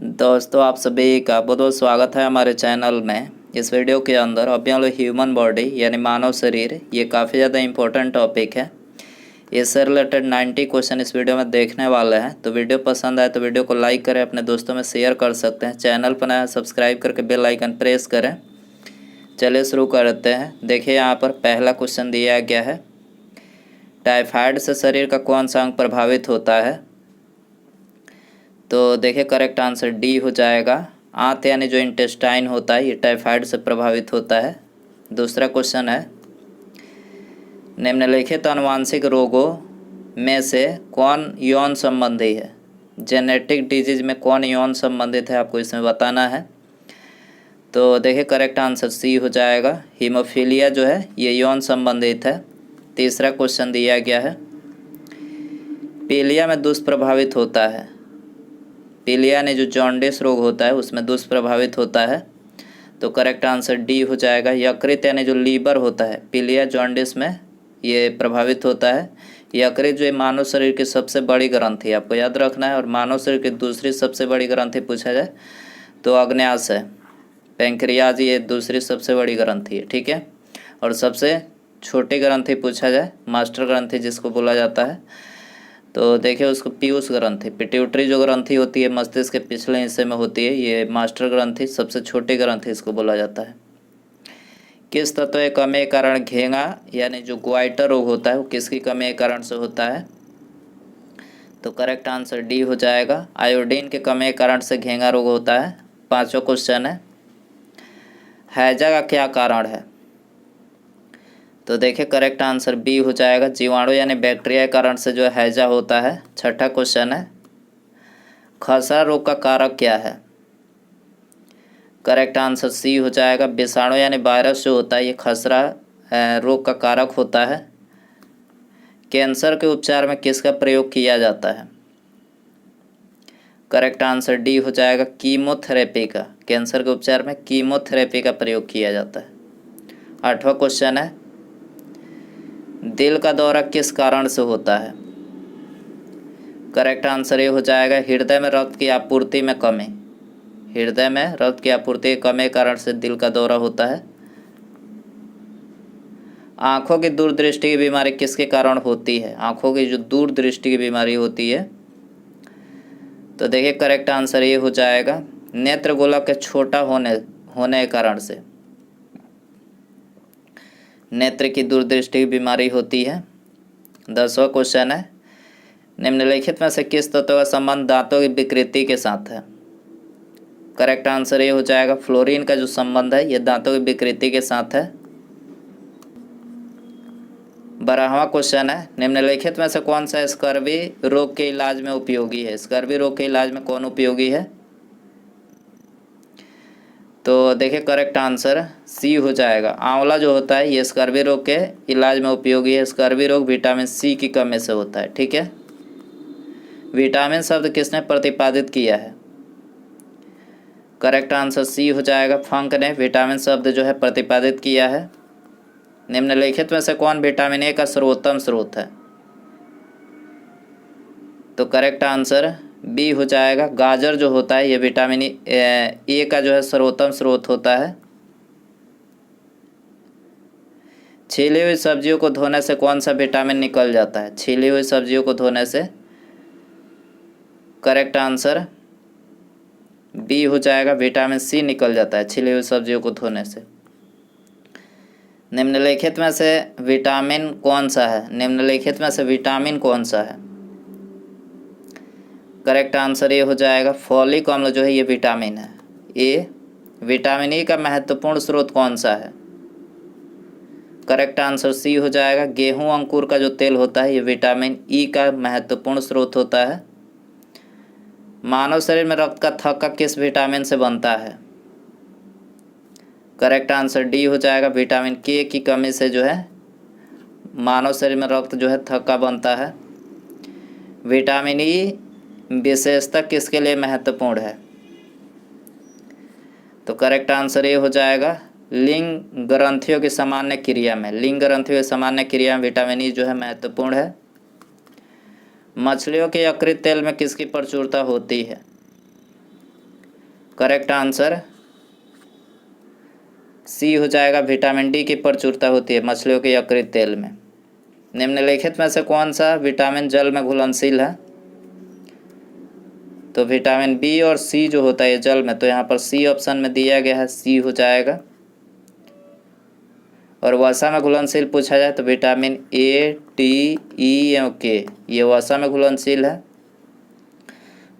दोस्तों, आप सभी का बहुत बहुत स्वागत है हमारे चैनल में। इस वीडियो के अंदर अभी हम लोग ह्यूमन बॉडी यानी मानव शरीर, ये काफ़ी ज़्यादा इम्पोर्टेंट टॉपिक है। इससे रिलेटेड 90 क्वेश्चन इस वीडियो में देखने वाले हैं। तो वीडियो पसंद आए तो वीडियो को लाइक करें, अपने दोस्तों में शेयर कर सकते हैं। चैनल पर नया सब्सक्राइब करके बेल आइकन प्रेस करें। चलिए शुरू करते हैं। देखिए यहाँ पर पहला क्वेश्चन दिया गया है, टाइफाइड से शरीर का कौन सा अंग प्रभावित होता है। तो देखिए करेक्ट आंसर डी हो जाएगा। आंत यानी जो इंटेस्टाइन होता है ये टाइफाइड से प्रभावित होता है। दूसरा क्वेश्चन है, निम्नलिखित आनुवांशिक रोगों में से कौन यौन संबंधी है। जेनेटिक डिजीज में कौन यौन संबंधित है, आपको इसमें बताना है। तो देखिए करेक्ट आंसर सी हो जाएगा। हीमोफीलिया जो है ये यौन संबंधित है। तीसरा क्वेश्चन दिया गया है, पीलिया में दुष्प्रभावित होता है। पीलिया यानी जो जॉन्डिस रोग होता है उसमें दुष्प्रभावित होता है। तो करेक्ट आंसर डी हो जाएगा। यकृत यानी जो लीवर होता है पीलिया जॉन्डिस में ये प्रभावित होता है। यकृत जो है मानव शरीर की सबसे बड़ी ग्रंथि, आपको याद रखना है। और मानव शरीर की दूसरी सबसे बड़ी ग्रंथि पूछा जाए तो अग्न्याशय है। पैंक्रियाज ये दूसरी सबसे बड़ी ग्रंथि है, ठीक है। और सबसे छोटी ग्रंथि पूछा जाए मास्टर ग्रंथि जिसको बोला जाता है, तो देखिए उसको पीयूष ग्रंथि, पिट्यूटरी जो ग्रंथि होती है मस्तिष्क के पिछले हिस्से में होती है, ये मास्टर ग्रंथि सबसे छोटी ग्रंथि इसको बोला जाता है। किस तत्व की कमी के कारण घेंगा यानी जो ग्वाइटर रोग होता है वो किसकी कमी के कारण से होता है। तो करेक्ट आंसर डी हो जाएगा। आयोडीन के कमी के कारण से घेंगा रोग होता है। पांचवा क्वेश्चन है, हैजा का क्या कारण है। तो देखिए करेक्ट आंसर बी हो जाएगा। जीवाणु यानी बैक्टीरिया के कारण से जो हैजा होता है। छठा क्वेश्चन है, खसरा रोग का कारक क्या है। करेक्ट आंसर सी हो जाएगा। विषाणु यानी वायरस जो होता है ये खसरा रोग का कारक होता है। कैंसर के उपचार में किसका प्रयोग किया जाता है। करेक्ट आंसर डी हो जाएगा, कीमोथेरेपी का। कैंसर के उपचार में कीमोथेरेपी का प्रयोग किया जाता है। आठवां क्वेश्चन है, दिल का दौरा किस कारण से होता है। करेक्ट आंसर ये हो जाएगा, हृदय में रक्त की आपूर्ति में कमी। हृदय में रक्त की आपूर्ति की कमी के कारण से दिल का दौरा होता है। आँखों की दूरदृष्टि की बीमारी किसके कारण होती है। आँखों की जो दूरदृष्टि की बीमारी होती है, तो देखिए करेक्ट आंसर ये हो जाएगा, नेत्र गोलक के छोटा होने के कारण से नेत्र की दूरदृष्टि की बीमारी होती है। 10वां क्वेश्चन है, निम्नलिखित में से किस तत्व का संबंध दांतों की विकृति के साथ है। करेक्ट आंसर ये हो जाएगा, फ्लोरीन का जो संबंध है ये दांतों की विकृति के साथ है। 12वां क्वेश्चन है, निम्नलिखित में से कौन सा स्कर्वी रोग के इलाज में उपयोगी है। स्कर्वी रोग के इलाज में कौन उपयोगी है। तो देखिए करेक्ट आंसर सी हो जाएगा। आंवला जो होता है ये स्कर्वी रोग के इलाज में उपयोगी है। स्कर्वी रोग विटामिन सी की कमी से होता है, ठीक है। विटामिन शब्द किसने प्रतिपादित किया है। करेक्ट आंसर सी हो जाएगा, फंक ने विटामिन शब्द जो है प्रतिपादित किया है। निम्नलिखित में से कौन विटामिन ए का सर्वोत्तम स्रोत है। तो करेक्ट आंसर बी हो जाएगा। गाजर जो होता है ये विटामिन ए का जो है सर्वोत्तम स्रोत होता है। छीली हुई सब्जियों को धोने से कौन सा विटामिन निकल जाता है। छीली हुई सब्जियों को धोने से करेक्ट आंसर बी हो जाएगा, विटामिन सी निकल जाता है छीली हुई सब्जियों को धोने से। निम्नलिखित में से विटामिन कौन सा है। निम्नलिखित में से विटामिन कौन सा है। करेक्ट आंसर ये हो जाएगा, फॉलिक अम्ल जो है ये विटामिन है। ए विटामिन ई का महत्वपूर्ण स्रोत कौन सा है। करेक्ट आंसर सी हो जाएगा, गेहूं अंकुर का जो तेल होता है ये विटामिन ई का महत्वपूर्ण स्रोत होता है। मानव शरीर में रक्त का थक्का किस विटामिन से बनता है। करेक्ट आंसर डी हो जाएगा, विटामिन के की कमी से जो है मानव शरीर में रक्त जो है थक्का बनता है। विटामिन ई विशेषता किसके लिए महत्वपूर्ण है। तो करेक्ट आंसर ये हो जाएगा, लिंग ग्रंथियों की सामान्य क्रिया में। लिंग ग्रंथियों की सामान्य क्रिया में विटामिन ई जो है महत्वपूर्ण है। मछलियों के यकृत तेल में किसकी प्रचुरता होती है। करेक्ट आंसर सी हो जाएगा, विटामिन डी की प्रचुरता होती है मछलियों के यकृत तेल में। निम्नलिखित में से कौन सा विटामिन जल में घुलनशील है? तो विटामिन बी और सी जो होता है ये जल में, तो यहाँ पर सी ऑप्शन में दिया गया है, सी हो जाएगा। और वसा में घुलनशील पूछा जाए तो विटामिन ए, टी, ई एवं के ये वसा में घुलनशील है।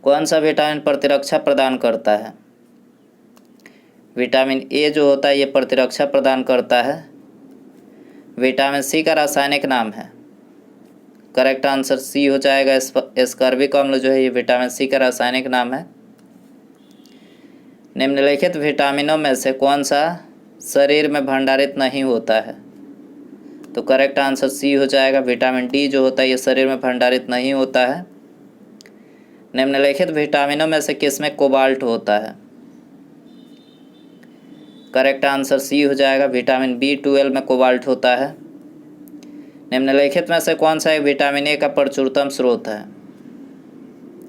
कौन सा विटामिन प्रतिरक्षा प्रदान करता है? विटामिन ए जो होता है ये प्रतिरक्षा प्रदान करता है। विटामिन सी का रासायनिक नाम है, करेक्ट आंसर सी हो जाएगा, एस्कॉर्बिक अम्ल जो है ये विटामिन सी का रासायनिक नाम है। निम्नलिखित विटामिनों में से कौन सा शरीर में भंडारित नहीं होता है? तो करेक्ट आंसर सी हो जाएगा, विटामिन डी जो होता है ये शरीर में भंडारित नहीं होता है। निम्नलिखित विटामिनों में से किसमें कोबाल्ट होता है? करेक्ट आंसर सी हो जाएगा, विटामिन B12 में कोबाल्ट होता है। निम्नलिखित में से कौन सा एक विटामिन ए का प्रचुरतम स्रोत है?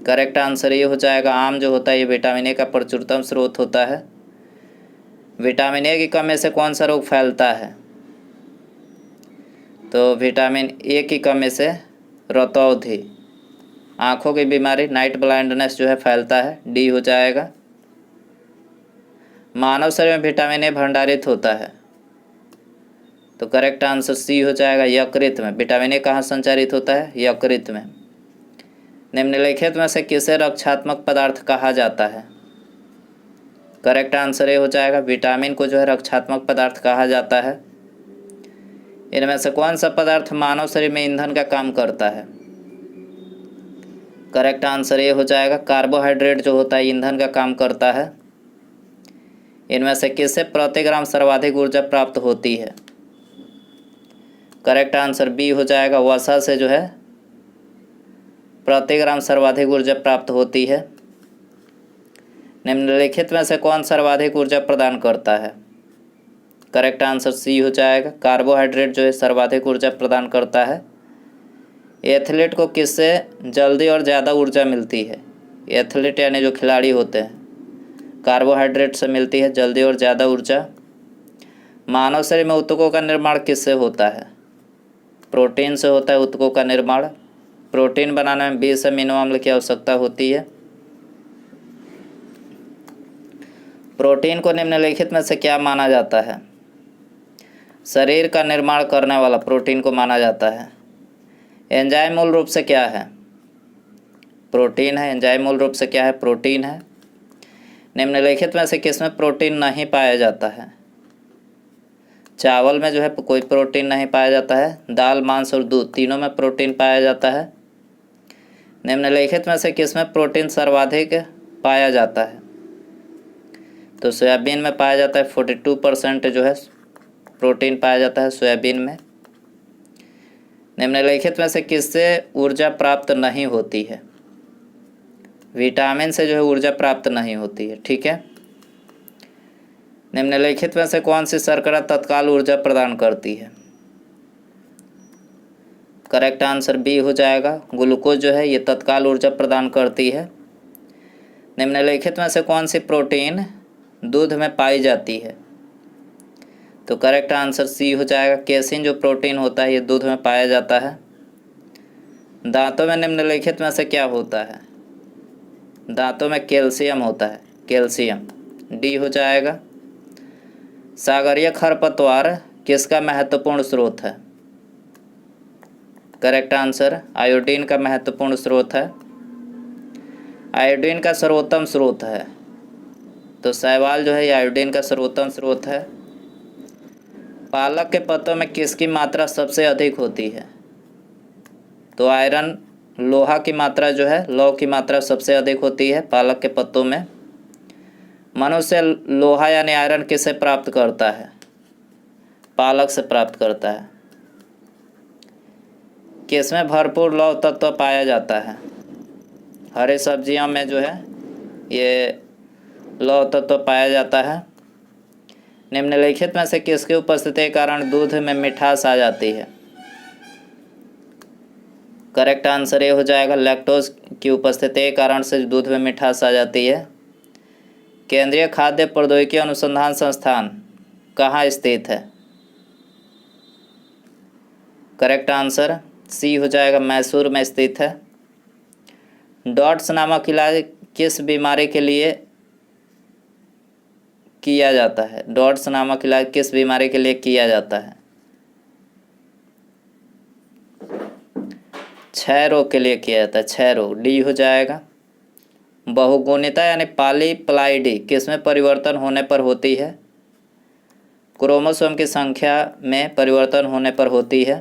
करेक्ट आंसर ये हो जाएगा, आम जो होता है ये विटामिन ए का प्रचुरतम स्रोत होता है। विटामिन ए की कमी से कौन सा रोग फैलता है? तो विटामिन ए की कमी से रतौंधी, आँखों की बीमारी, नाइट ब्लाइंडनेस जो है फैलता है, डी हो जाएगा। मानव शरीर में विटामिन ए भंडारित होता है, तो करेक्ट आंसर सी हो जाएगा, यकृत में। विटामिन ए कहाँ संचारित होता है? यकृत में। निम्नलिखित में से किसे रक्षात्मक पदार्थ कहा जाता है? करेक्ट आंसर ए हो जाएगा, विटामिन को जो है रक्षात्मक पदार्थ कहा जाता है। इनमें से कौन सा पदार्थ मानव शरीर में ईंधन का काम करता है? करेक्ट आंसर ए हो जाएगा, कार्बोहाइड्रेट जो होता है ईंधन का काम करता है। इनमें से किससे प्रति ग्राम सर्वाधिक ऊर्जा प्राप्त होती है? करेक्ट आंसर बी हो जाएगा, वसा से जो है प्रति ग्राम सर्वाधिक ऊर्जा प्राप्त होती है। निम्नलिखित में से कौन सर्वाधिक ऊर्जा प्रदान करता है? करेक्ट आंसर सी हो जाएगा, कार्बोहाइड्रेट जो है सर्वाधिक ऊर्जा प्रदान करता है। एथलीट को किससे जल्दी और ज़्यादा ऊर्जा मिलती है? एथलीट यानी जो खिलाड़ी होते हैं, कार्बोहाइड्रेट से मिलती है जल्दी और ज़्यादा ऊर्जा। मानव शरीर में ऊतकों का निर्माण किससे होता है? प्रोटीन से होता है ऊतकों का निर्माण। प्रोटीन बनाने में 20 अमीनो अम्ल की आवश्यकता होती है। प्रोटीन को निम्नलिखित में से क्या माना जाता है? शरीर का निर्माण करने वाला प्रोटीन को माना जाता है। एंजाइम मूल रूप से क्या है? प्रोटीन है। एंजाइम मूल रूप से क्या है? प्रोटीन है। निम्नलिखित में से किसमें प्रोटीन नहीं पाया जाता है? चावल में जो है कोई प्रोटीन नहीं पाया जाता है। दाल, मांस और दूध तीनों में प्रोटीन पाया जाता है। निम्नलिखित में से किसमें प्रोटीन सर्वाधिक पाया जाता है? तो सोयाबीन में पाया जाता है, 42% जो है प्रोटीन पाया जाता है सोयाबीन में। निम्नलिखित में से किससे ऊर्जा प्राप्त नहीं होती है? विटामिन से जो है ऊर्जा प्राप्त नहीं होती है, ठीक है। निम्नलिखित में से कौन सी शर्करा तत्काल ऊर्जा प्रदान करती है? करेक्ट आंसर बी हो जाएगा, ग्लूकोज जो है ये तत्काल ऊर्जा प्रदान करती है। निम्नलिखित में से कौन सी प्रोटीन दूध में पाई जाती है? तो करेक्ट आंसर सी हो जाएगा, केसिन जो प्रोटीन होता है ये दूध में पाया जाता है। दांतों में निम्नलिखित में से क्या होता है? दांतों में कैल्शियम होता है, कैल्शियम, डी हो जाएगा। सागरीय खरपतवार किसका महत्वपूर्ण स्रोत है? करेक्ट आंसर आयोडीन का महत्वपूर्ण स्रोत है। आयोडीन का सर्वोत्तम स्रोत है, तो शैवाल जो है ये आयोडीन का सर्वोत्तम स्रोत है। पालक के पत्तों में किसकी मात्रा सबसे अधिक होती है? तो आयरन, लोहा की मात्रा जो है, लौह की मात्रा सबसे अधिक होती है पालक के पत्तों में। मनुष्य लोहा यानी आयरन किससे प्राप्त करता है? पालक से प्राप्त करता है। किसमें भरपूर लौह तत्व पाया जाता है? हरी सब्जियों में जो है ये लौह तत्व पाया जाता है। निम्नलिखित में से किसकी उपस्थिति के कारण दूध में मिठास आ जाती है? करेक्ट आंसर ये हो जाएगा, लैक्टोज की उपस्थिति के कारण से दूध में मिठास आ जाती है। केंद्रीय खाद्य प्रौद्योगिकी अनुसंधान संस्थान कहाँ स्थित है? करेक्ट आंसर सी हो जाएगा, मैसूर में स्थित है। डॉट्स नामक इलाज किस बीमारी के लिए किया जाता है? डॉट्स नामक इलाज किस बीमारी के लिए किया जाता है? क्षय रोग के लिए किया जाता है, क्षय रोग, डी हो जाएगा। बहुगुणिता यानी पॉलीप्लाइडी किसमें परिवर्तन होने पर होती है? क्रोमोसोम की संख्या में परिवर्तन होने पर होती है।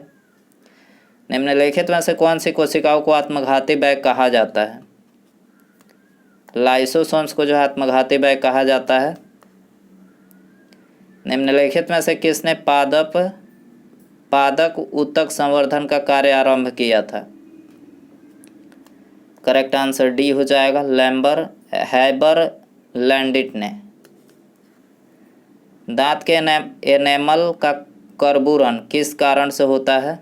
निम्नलिखित में से कौन सी कोशिकाओं को आत्मघाती बैग कहा जाता है? लाइसोसोम्स को जो है आत्मघाती बैग कहा जाता है। निम्नलिखित में से किसने पादक ऊतक संवर्धन का कार्य आरंभ किया था? करेक्ट आंसर डी हो जाएगा, हैबर लैंडिट ने। दांत के एनेमल का कर्बूरन किस कारण से होता है?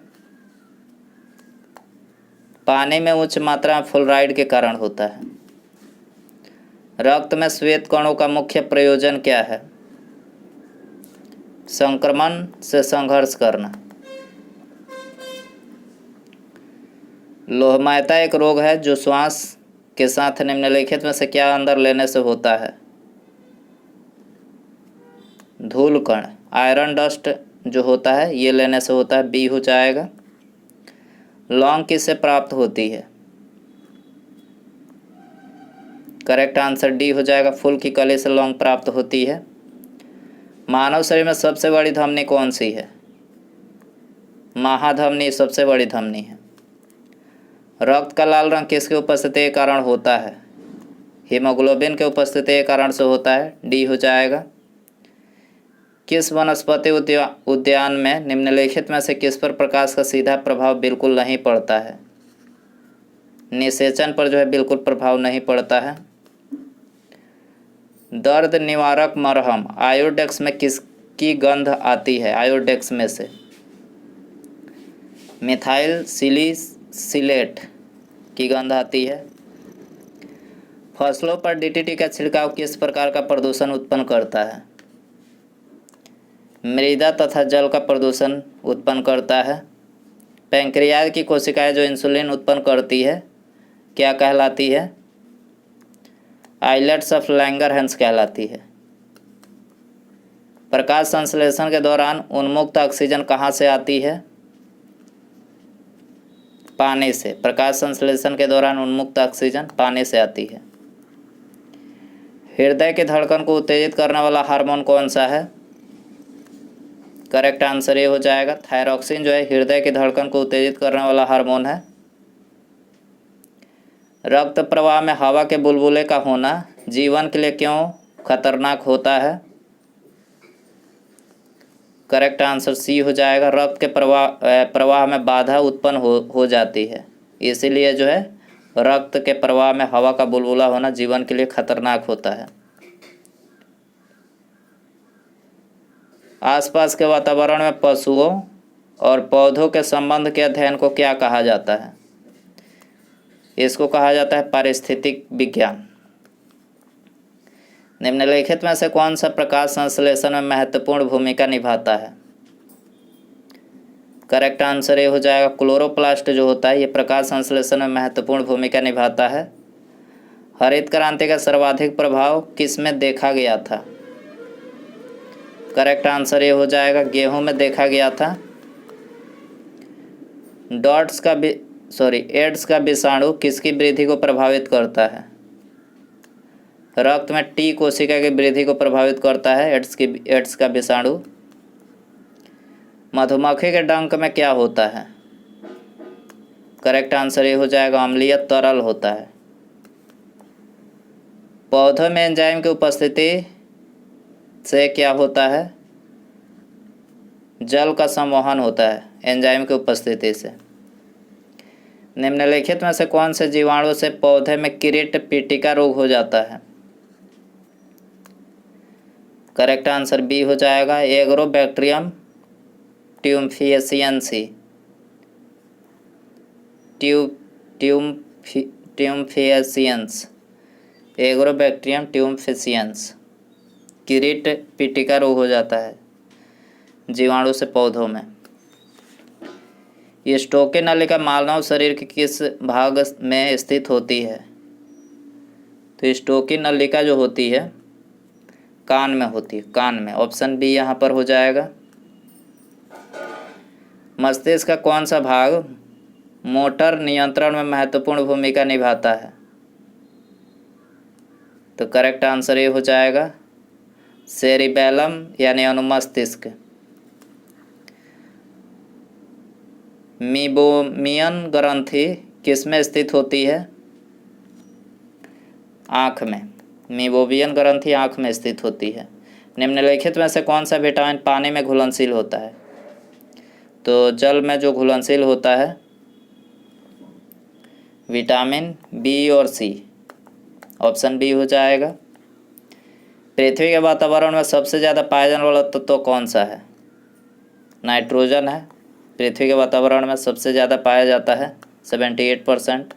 पानी में उच्च मात्रा में फ्लोराइड के कारण होता है। रक्त में श्वेत कणों का मुख्य प्रयोजन क्या है? संक्रमण से संघर्ष करना। लोहमयता एक रोग है जो श्वास के साथ निम्नलिखित में से क्या अंदर लेने से होता है? धूल कण, आयरन डस्ट जो होता है ये लेने से होता है, बी हो जाएगा। लौंग किससे प्राप्त होती है? करेक्ट आंसर डी हो जाएगा, फूल की कली से लौंग प्राप्त होती है। मानव शरीर में सबसे बड़ी धमनी कौन सी है? महाधमनी सबसे बड़ी धमनी है। रक्त का लाल रंग किसकी उपस्थिति के कारण होता है? हीमोग्लोबिन के उपस्थिति के कारण से होता है, डी हो जाएगा। किस वनस्पति उद्यान में निम्नलिखित में से किस पर प्रकाश का सीधा प्रभाव बिल्कुल नहीं पड़ता है? निषेचन पर जो है बिल्कुल प्रभाव नहीं पड़ता है। दर्द निवारक मरहम आयोडेक्स में किसकी गंध आती है? आयोडेक्स में से मिथाइल सिलिसिलेट की गंध आती है। फसलों पर डीडीटी का छिड़काव किस प्रकार का प्रदूषण उत्पन्न करता है? मृदा तथा जल का प्रदूषण उत्पन्न करता है। पैंक्रियाज की कोशिकाएं जो इंसुलिन उत्पन्न करती है क्या कहलाती है? आइलेट्स ऑफ लैंगरहैंस कहलाती है। प्रकाश संश्लेषण के दौरान उन्मुक्त ऑक्सीजन कहाँ से आती है? पानी से। प्रकाश संश्लेषण के दौरान उन्मुक्त ऑक्सीजन पानी से आती है। हृदय की धड़कन को उत्तेजित करने वाला हार्मोन कौन सा है? करेक्ट आंसर ये हो जाएगा, थायरॉक्सिन जो है हृदय की धड़कन को उत्तेजित करने वाला हार्मोन है। रक्त प्रवाह में हवा के बुलबुले का होना जीवन के लिए क्यों खतरनाक होता है? करेक्ट आंसर सी हो जाएगा, रक्त के प्रवाह में बाधा उत्पन्न हो जाती है, इसीलिए जो है रक्त के प्रवाह में हवा का बुलबुला होना जीवन के लिए खतरनाक होता है। आसपास के वातावरण में पशुओं और पौधों के संबंध के अध्ययन को क्या कहा जाता है? इसको कहा जाता है पारिस्थितिक विज्ञान। निम्नलिखित में से कौन सा प्रकाश संश्लेषण में महत्वपूर्ण भूमिका निभाता है? करेक्ट आंसर ये हो जाएगा, क्लोरोप्लास्ट जो होता है ये प्रकाश संश्लेषण में महत्वपूर्ण भूमिका निभाता है। हरित क्रांति का सर्वाधिक प्रभाव किस में देखा गया था? करेक्ट आंसर ये हो जाएगा, गेहूं में देखा गया था। एड्स का विषाणु किसकी वृद्धि को प्रभावित करता है? रक्त में टी कोशिका की वृद्धि को प्रभावित करता है एड्स का विषाणु। मधुमक्खी के डंक में क्या होता है? करेक्ट आंसर ये हो जाएगा, अम्लीय तरल होता है। पौधों में एंजाइम की उपस्थिति से क्या होता है? जल का संवहन होता है एंजाइम की उपस्थिति से। निम्नलिखित में से कौन से जीवाणु से पौधे में किरीट पीटिका रोग हो जाता है? करेक्ट आंसर बी हो जाएगा, एग्रोबैक्टीरियम ट्यूम्फिएसियंसी। ट्यूम्फिएसियंस, एग्रोबैक्टीरियम ट्यूम्फिएसियंस। किरीट पिटिका रोग हो जाता है जीवाणु से पौधों में। ये स्टोके नलिका मानव शरीर के किस भाग में स्थित होती है? तो स्टोकी नलिका जो होती है कान में होती है, कान में। ऑप्शन बी यहाँ पर हो जाएगा। मस्तिष्क का कौन सा भाग मोटर नियंत्रण में महत्वपूर्ण भूमिका निभाता है? तो करेक्ट आंसर ये हो जाएगा सेरिबेलम यानी अनुमस्तिष्क। मीबोमियन ग्रंथि किसमें स्थित होती है? आँख में। मीबोमियन ग्रंथि आँख में स्थित होती है। निम्नलिखित में से कौन सा विटामिन पानी में घुलनशील होता है? तो जल में जो घुलनशील होता है विटामिन बी और सी। ऑप्शन बी हो जाएगा। पृथ्वी के वातावरण में सबसे ज़्यादा पाया जाने वाला तत्व कौन सा है? नाइट्रोजन है। पृथ्वी के वातावरण में सबसे ज़्यादा पाया जाता है 78%।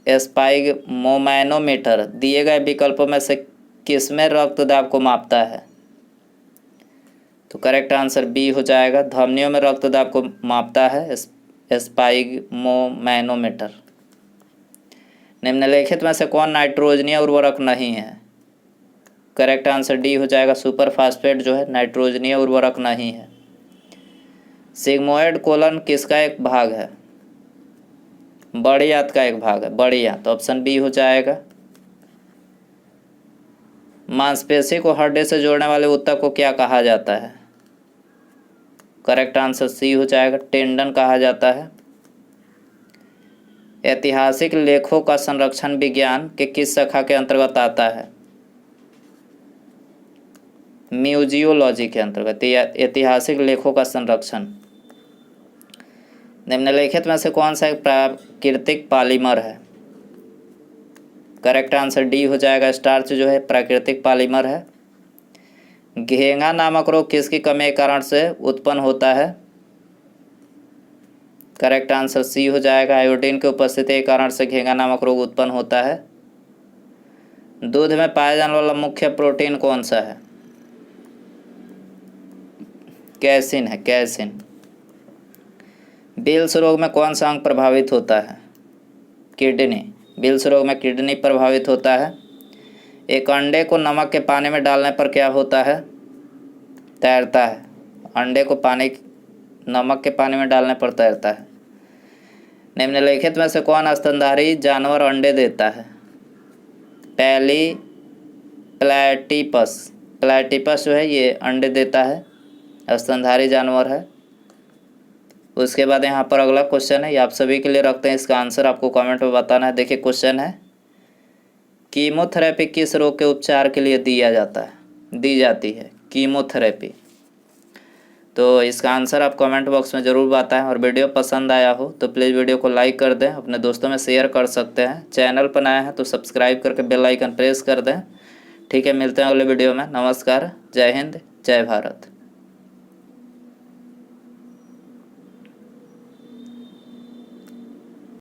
एस्पाइग मोमैनोमीटर दिए गए विकल्पों में से किसमें रक्त दाब को मापता है? तो करेक्ट आंसर बी हो जाएगा। धमनियों में रक्त दाब को मापता है एस्पाइग मोमैनोमीटर। निम्नलिखित में से कौन नाइट्रोजनीय उर्वरक नहीं है? करेक्ट आंसर डी हो जाएगा। सुपर फास्फेट जो है नाइट्रोजनीय उर्वरक नहीं है। सिग्मोइड कोलन किसका एक भाग है? बड़ी आंत का एक भाग है, बड़ी आंत। ऑप्शन बी हो जाएगा। मांसपेशी को हड्डी से जोड़ने वाले ऊतक को क्या कहा जाता है? करेक्ट आंसर सी हो जाएगा, टेंडन कहा जाता है। ऐतिहासिक लेखों का संरक्षण विज्ञान के किस शाखा के अंतर्गत आता है? म्यूजियोलॉजी के अंतर्गत ऐतिहासिक लेखों का संरक्षण। निम्नलिखित में से कौन सा एक प्राकृतिक पॉलीमर है? करेक्ट आंसर डी हो जाएगा। स्टार्च जो है प्राकृतिक पॉलीमर है। घेंगा नामक रोग किसकी कमी के कारण से उत्पन्न होता है? करेक्ट आंसर सी हो जाएगा। आयोडीन की उपस्थिति के कारण से घेंगा नामक रोग उत्पन्न होता है। दूध में पाया जाने वाला मुख्य प्रोटीन कौन सा है? कैसिन है, कैसिन। बिल्स रोग में कौन सा अंग प्रभावित होता है? किडनी। बिल्स रोग में किडनी प्रभावित होता है। एक अंडे को नमक के पानी में डालने पर क्या होता है? तैरता है। अंडे को नमक के पानी में डालने पर तैरता है। निम्नलिखित में से कौन स्तनधारी जानवर अंडे देता है? पहली प्लैटिपस। प्लैटिपस जो है ये अंडे देता है, स्तनधारी जानवर है। उसके बाद यहाँ पर अगला क्वेश्चन है, ये आप सभी के लिए रखते हैं। इसका आंसर आपको कमेंट में बताना है। देखिए क्वेश्चन है, कीमोथेरेपी किस रोग के उपचार के लिए दी जाती है? कीमोथेरेपी। तो इसका आंसर आप कमेंट बॉक्स में ज़रूर बताएं। और वीडियो पसंद आया हो तो प्लीज़ वीडियो को लाइक कर दें, अपने दोस्तों में शेयर कर सकते हैं। चैनल पर नए हैं तो सब्सक्राइब करके बेल आइकन प्रेस कर दें। ठीक है, मिलते हैं अगले वीडियो में। नमस्कार, जय हिंद, जय भारत।